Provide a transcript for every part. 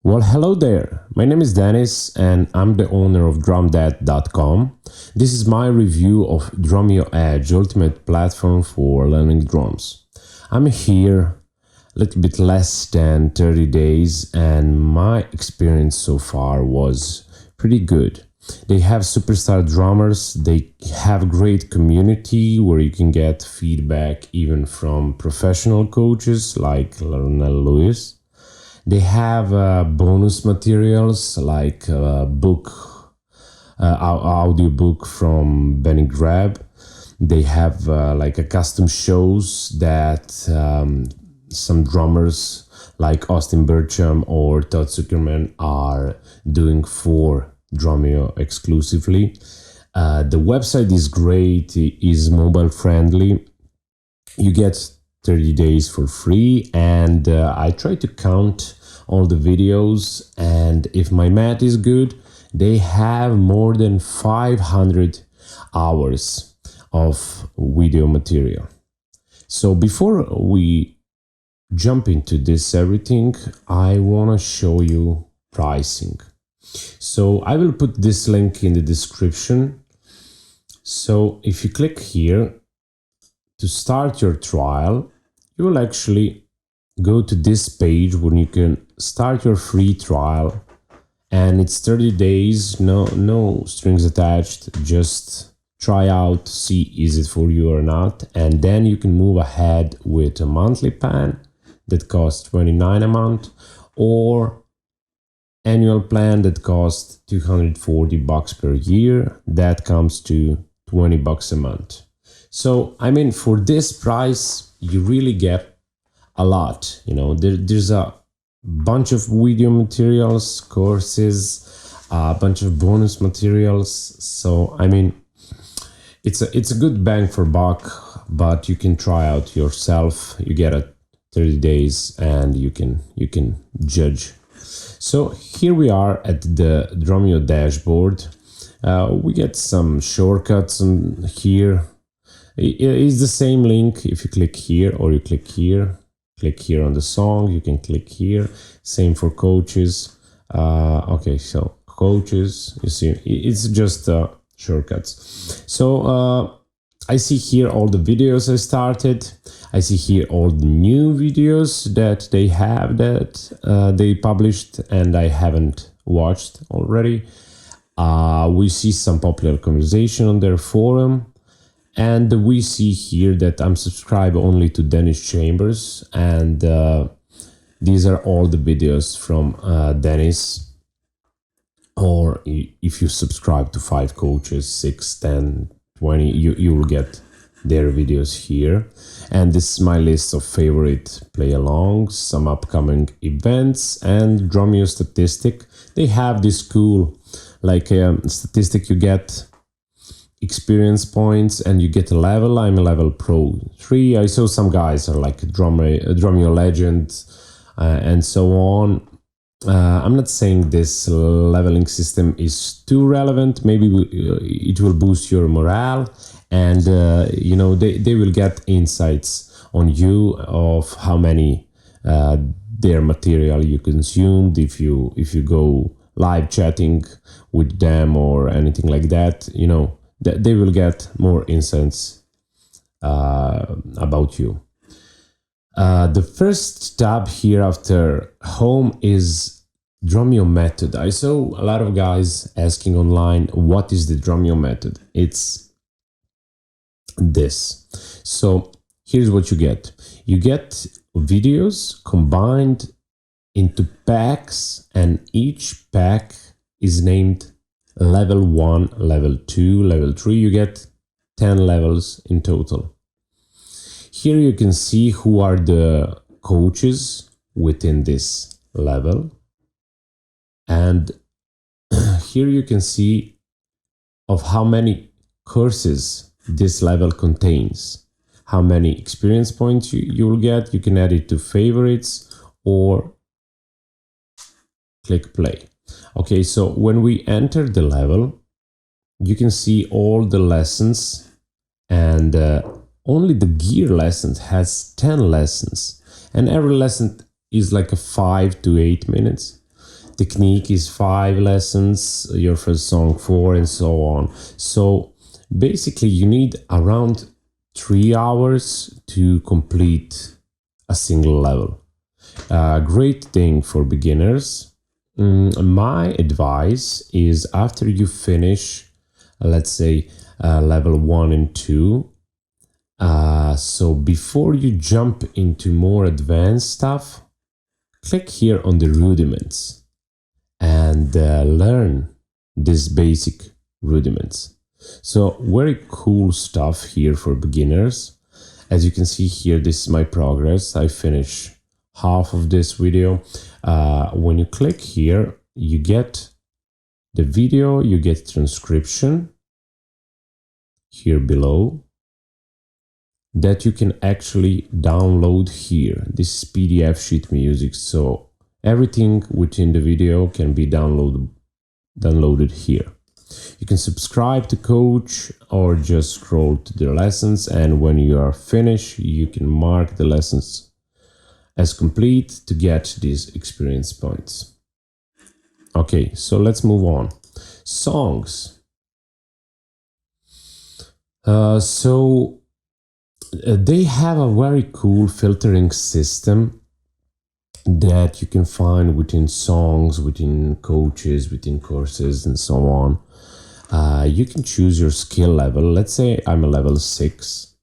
Well, hello there. My name is Dennis and I'm the owner of drumdat.com. This is my review of Drumeo Edge, ultimate platform for learning drums. I'm here a little bit less than 30 days and my experience so far was pretty good. They have superstar drummers, they have great community where you can get feedback even from professional coaches like Lionel Lewis. They have bonus materials like audio book from Benny Grab. They have like a custom shows that some drummers like Austin Burcham or Todd Zuckerman are doing for Drumeo exclusively. The website is great, it is mobile friendly. You get 30 days for free, and I try to count all the videos, and if my math is good, they have more than 500 hours of video material. So before we jump into this everything, I want to show you pricing. So I will put this link in the description. So if you click here to start your trial, you will actually go to this page where you can start your free trial, and it's 30 days, no strings attached, just try out, see is it for you or not, and then you can move ahead with a monthly plan that costs 29 a month or annual plan that costs 240 bucks per year. That comes to 20 bucks a month. So I mean, for this price you really get a lot. There's a bunch of video materials, courses, a bunch of bonus materials. So I mean, it's a good bang for buck, but you can try out yourself. You get a 30 days and you can judge. So here we are at the Drumeo dashboard. We get some shortcuts in here. It is the same link. If you click here or you click here on the song, you can click here. Same for coaches. Okay, so coaches, you see, it's just shortcuts. So I see here all the videos I started. I see here all the new videos that they have that they published and I haven't watched already. We see some popular conversation on their forum. And we see here that I'm subscribed only to Dennis Chambers, and these are all the videos from Dennis. Or if you subscribe to 5 coaches, 6, 10, 20, you will get their videos here. And this is my list of favorite play-alongs, some upcoming events, and Drumeo statistic. They have this cool statistic. You get experience points and you get a level. I'm a level pro 3. I saw some guys are like Drumeo legend and so on. I'm not saying this leveling system is too relevant. Maybe it will boost your morale, and they will get insights on you of how many their material you consumed if you go live chatting with them or anything like that. They will get more insights about you. The first tab here after home is Drumeo Method. I saw a lot of guys asking online, what is the Drumeo Method? It's this. So here's what you get. You get videos combined into packs, and each pack is named level 1, level 2, level 3. You get 10 levels in total. Here you can see who are the coaches within this level. And here you can see of how many courses this level contains, how many experience points you will get. You can add it to favorites or click play. Okay, so when we enter the level, you can see all the lessons, and only the gear lesson has 10 lessons, and every lesson is like a 5 to 8 minutes. technique is 5 lessons, your first song 4, and so on. So basically you need around 3 hours to complete a single level. Great thing for beginners. My advice is, after you finish, let's say level 1 and 2, so before you jump into more advanced stuff, click here on the Rudiments and learn this basic rudiments. So very cool stuff here for beginners. As you can see here, this is my progress. I finished half of this video. When you click here, you get the video, you get transcription here below that you can actually download here. This is PDF sheet music, so everything within the video can be downloaded here. You can subscribe to coach or just scroll to the lessons, and when you are finished, you can mark the lessons as complete to get these experience points. Okay, so let's move on. Songs. They have a very cool filtering system that you can find within songs, within coaches, within courses, and so on. You can choose your skill level. Let's say I'm a level 6.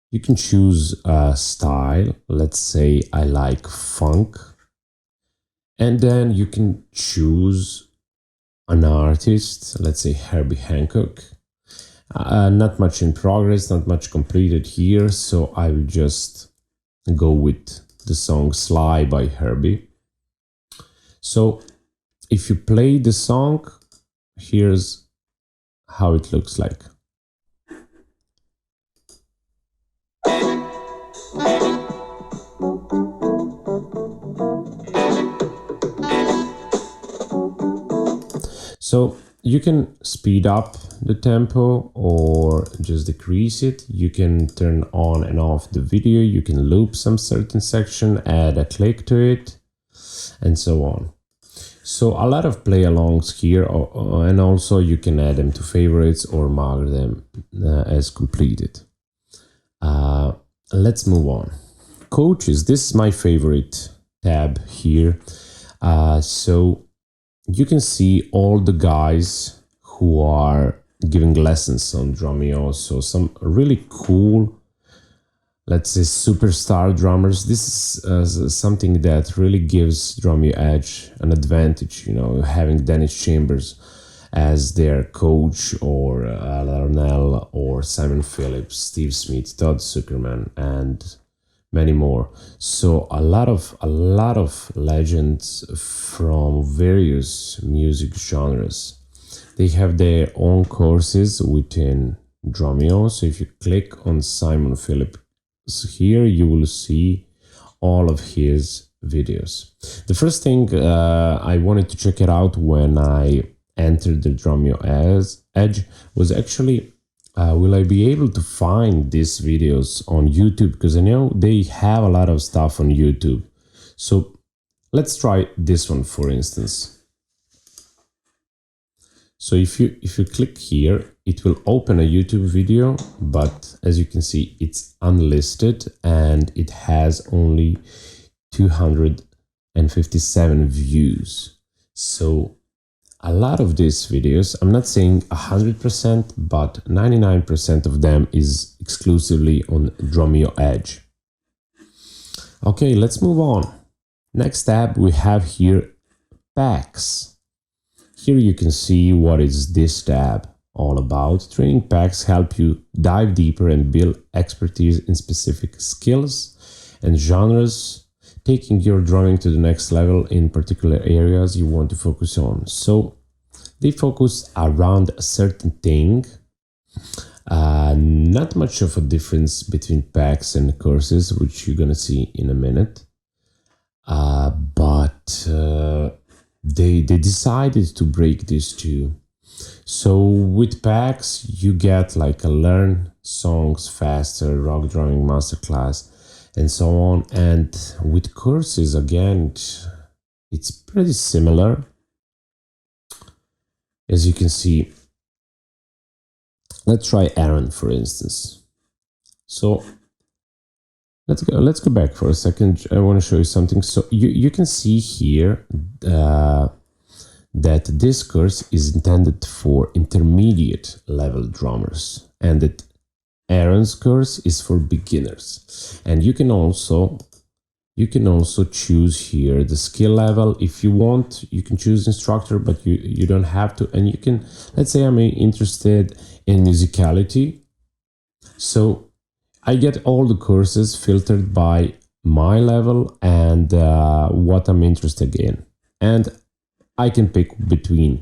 You can choose a style. Let's say I like funk. And then you can choose an artist. Let's say Herbie Hancock. Not much in progress, not much completed here, so I will just go with the song Sly by Herbie. So if you play the song, here's how it looks like. So you can speed up the tempo or just decrease it. You can turn on and off the video. You can loop some certain section, add a click to it, and so on. So a lot of play-alongs here, and also you can add them to favorites or mark them as completed. Let's move on. Coaches, this is my favorite tab here. So you can see all the guys who are giving lessons on Drumeo. So some really cool, let's say, superstar drummers. This is something that really gives Drumeo Edge an advantage, you know, having Dennis Chambers as their coach, or Larnell, or Simon Phillips, Steve Smith, Todd Zuckerman, and many more. So a lot of legends from various music genres. They have their own courses within Drumeo. So if you click on Simon Phillips here, you will see all of his videos. The first thing I wanted to check it out when I entered the Drumeo Edge was actually, will I be able to find these videos on YouTube? Because I know they have a lot of stuff on YouTube. So let's try this one, for instance. So if you click here, it will open a YouTube video, but as you can see, it's unlisted and it has only 257 views. So a lot of these videos, I'm not saying 100%, but 99% of them is exclusively on Drumeo Edge. Okay, let's move on. Next tab we have here, packs. Here you can see what is this tab all about. Training packs help you dive deeper and build expertise in specific skills and genres, taking your drumming to the next level in particular areas you want to focus on. So they focus around a certain thing. Not much of a difference between packs and courses, which you're gonna see in a minute. But they decided to break these two. So with packs, you get like a learn songs faster, rock drumming masterclass, and so on. And with courses, again, it's pretty similar. As you can see, let's try Aaron, for instance. So let's go back for a second. I want to show you something. So you can see here that this course is intended for intermediate level drummers, and that Aaron's course is for beginners. And you can also choose here the skill level. If you want, you can choose instructor, but you don't have to. And you can, let's say I'm interested in musicality, so I get all the courses filtered by my level and what I'm interested in. And I can pick between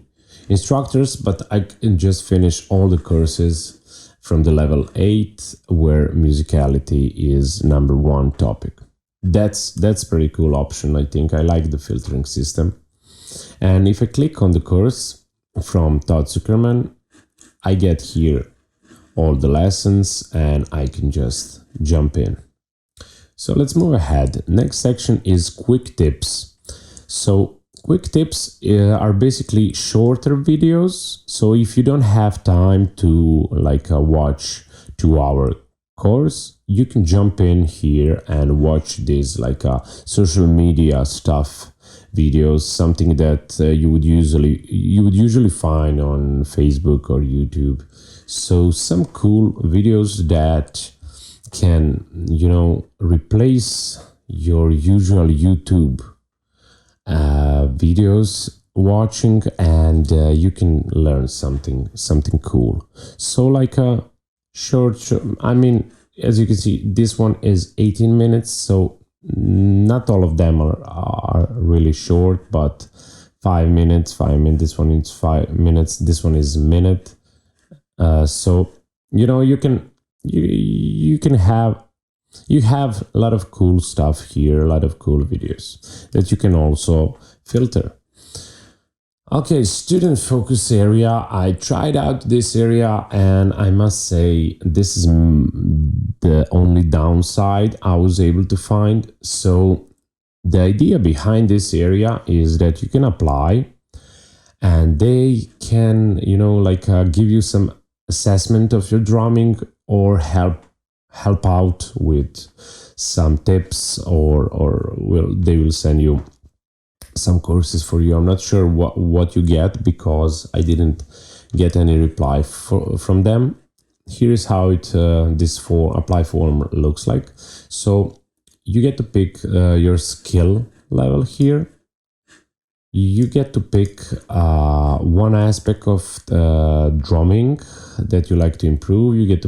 instructors, but I can just finish all the courses from the level 8, where musicality is #1 topic. That's pretty cool option. I think I like the filtering system. And if I click on the course from Todd Zuckerman, I get here all the lessons and I can just jump in. So let's move ahead. Next section is quick tips. So quick tips are basically shorter videos. So if you don't have time to watch 2-hour course, you can jump in here and watch this social media stuff videos, something that you would usually find on Facebook or YouTube. So some cool videos that can, replace your usual YouTube videos watching, and you can learn something cool. So like a short, I mean, as you can see, this one is 18 minutes, so not all of them are really short, but 5 minutes, this one is 5 minutes, this one is a minute. So you have a lot of cool stuff here, a lot of cool videos that you can also filter. Okay, student focus area. I tried out this area, and I must say this is the only downside I was able to find. So the idea behind this area is that you can apply, and they can give you some assessment of your drumming, or help out with some tips, or they will send you some courses for you. I'm not sure what you get, because I didn't get any reply from them. Here is how this apply form looks like. So you get to pick your skill level here. You get to pick one aspect of drumming that you like to improve. You get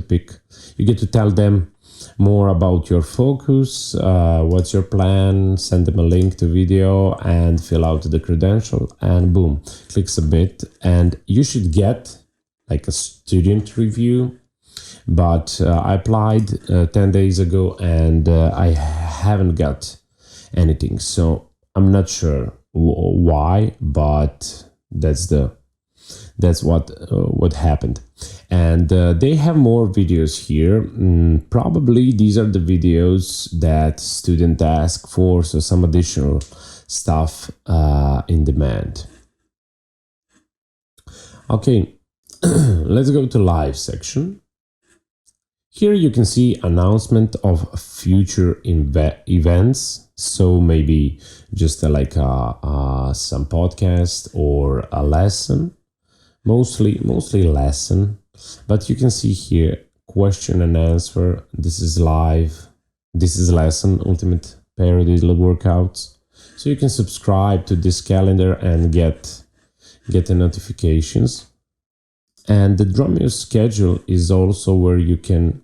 to tell them more about your focus, what's your plan, send them a link to video, and fill out the credential, and boom, click submit. And you should get like a student review, but I applied 10 days ago, and I haven't got anything, so I'm not sure why, but that's what happened. And they have more videos here. Probably these are the videos that students ask for, so some additional stuff in demand. Okay, let's go to live section. Here you can see announcement of future events. So maybe just some podcast or a lesson, mostly lesson. But you can see here question and answer. This is live. This is lesson, ultimate parody workouts. So you can subscribe to this calendar and get the notifications. And the Drumeo schedule is also where you can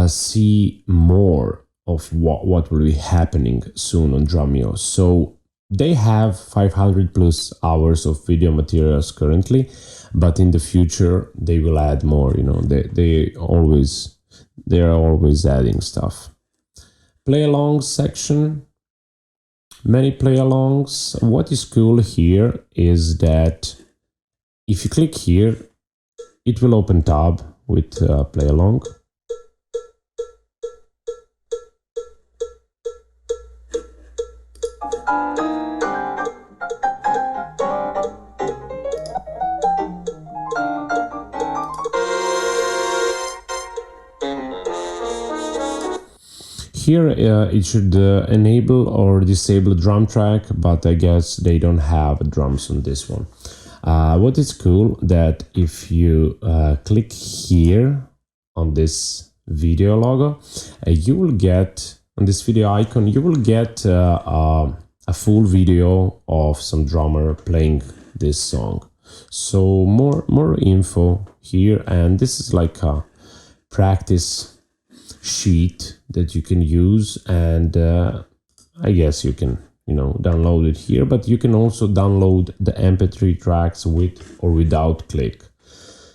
see more of what will be happening soon on Drumeo. So they have 500 plus hours of video materials currently, but in the future they will add more. They are always adding stuff. Play along section, many play alongs. What is cool here is that if you click here, it will open tab with play along. Here it should enable or disable drum track, but I guess they don't have drums on this one. What is cool that if you click here on this video logo, you will get on this video icon, you will get a full video of some drummer playing this song. So more info here, and this is like a practice sheet that you can use, and I guess you can download it here, but you can also download the MP3 tracks with or without click.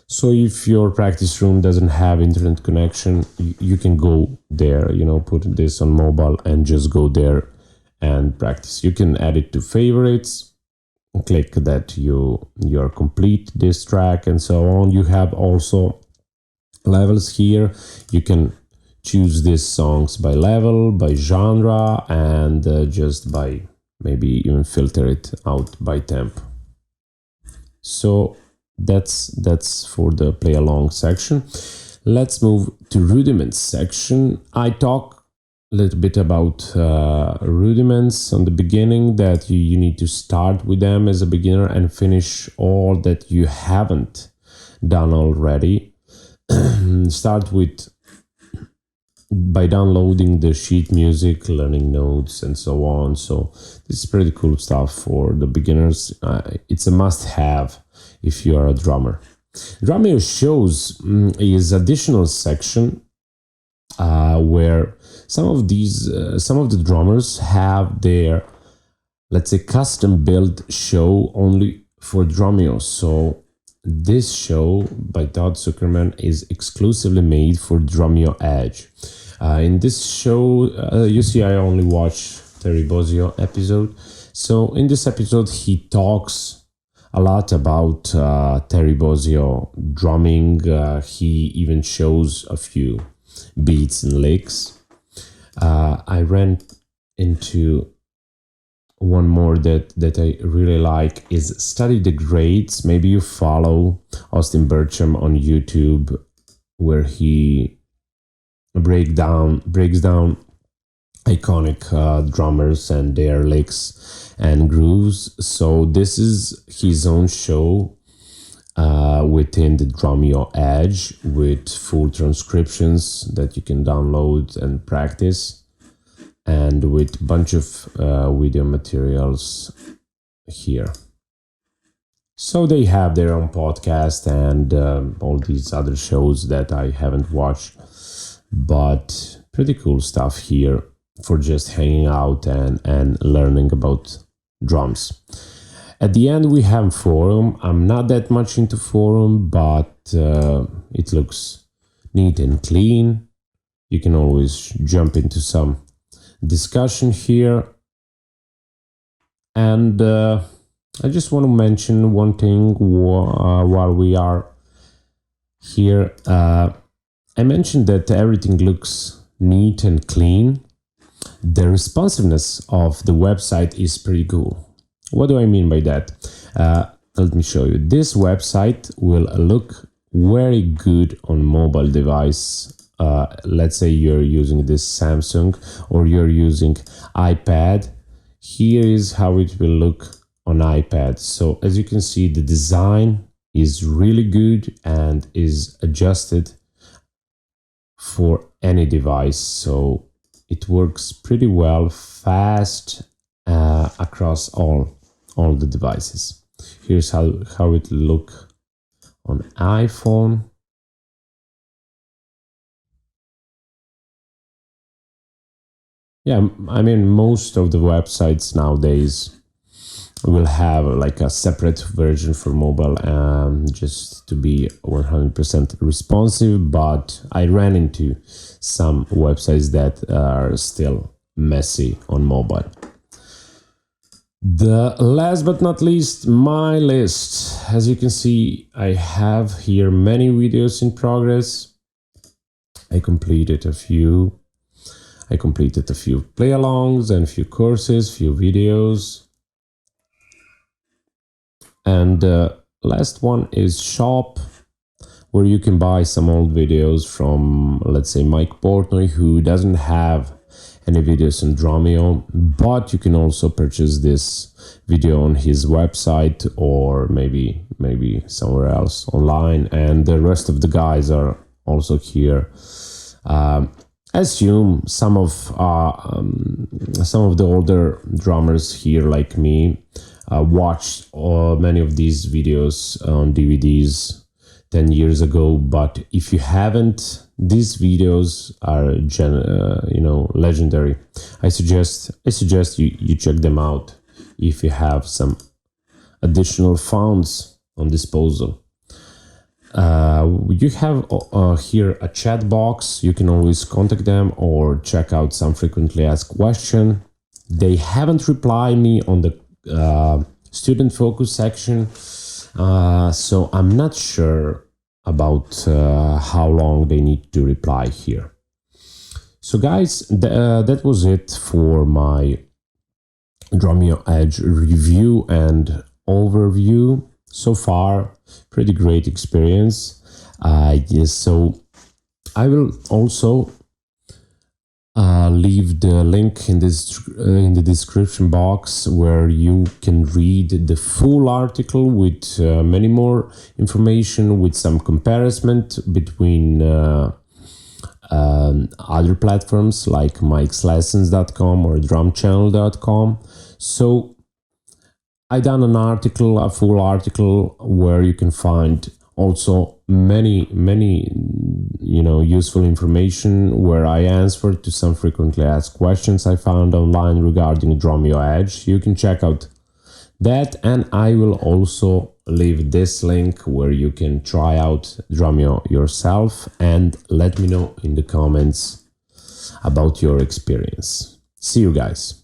So if your practice room doesn't have internet connection, you can go there, put this on mobile and just go there and practice. You can add it to favorites, click that you're complete this track and so on. You have also levels here. You can choose these songs by level, by genre, and just by maybe even filter it out by temp. So that's for the play along section. Let's move to Rudiments section. I talk a little bit about rudiments on the beginning, that you need to start with them as a beginner and finish all that you haven't done already. Start by downloading the sheet music, learning notes and so on. So this is pretty cool stuff for the beginners. It's a must-have if you are a drummer. Drumeo shows is additional section where some of the drummers have their, let's say, custom built show only for Drumeo. So this show by Todd Zuckerman is exclusively made for Drumeo Edge. In this show, you see, I only watch Terry Bozzio episode. So in this episode, he talks a lot about Terry Bozzio drumming. He even shows a few beats and licks. I ran into one more that I really like is Study the Greats. Maybe you follow Austin Burcham on YouTube, where he breaks down iconic drummers and their licks and grooves. So this is his own show within the Drumeo Edge, with full transcriptions that you can download and practice, and with a bunch of video materials here. So they have their own podcast and all these other shows that I haven't watched, but pretty cool stuff here for just hanging out and learning about drums. At the end, we have forum. I'm not that much into forum, but it looks neat and clean. You can always jump into some discussion here. And I just want to mention one thing while we are here. I mentioned that everything looks neat and clean. The responsiveness of the website is pretty cool. What do I mean by that? Let me show you. This website will look very good on mobile device. Let's say you're using this Samsung or you're using iPad. Here is how it will look on iPad. So as you can see, the design is really good and is adjusted for any device. So it works pretty well, fast, across all the devices. Here's how it look on iPhone. Yeah, I mean, most of the websites nowadays will have like a separate version for mobile, just to be 100% responsive, but I ran into some websites that are still messy on mobile. The last but not least, my list. As you can see, I have here many videos in progress. I completed a few play-alongs and a few courses, few videos. And last one is Shop, where you can buy some old videos from, let's say, Mike Portnoy, who doesn't have any videos on Drumeo, but you can also purchase this video on his website or maybe somewhere else online, and the rest of the guys are also here. Assume some of the older drummers here like me watched many of these videos on DVDs 10 years ago, but if you haven't, these videos are legendary. I suggest you check them out if you have some additional funds on disposal. You have here a chat box. You can always contact them or check out some frequently asked question. They haven't replied me on the student focus section, so I'm not sure about how long they need to reply here. So guys, that was it for my Drumeo Edge review and overview. So far, pretty great experience. Yes, so I will also leave the link in the description box where you can read the full article with many more information, with some comparison between other platforms like mikeslessons.com or drumchannel.com. So I done a full article where you can find also many useful information, where I answered to some frequently asked questions I found online regarding Drumeo Edge. You can check out that, and I will also leave this link where you can try out Drumeo yourself and let me know in the comments about your experience. See you guys.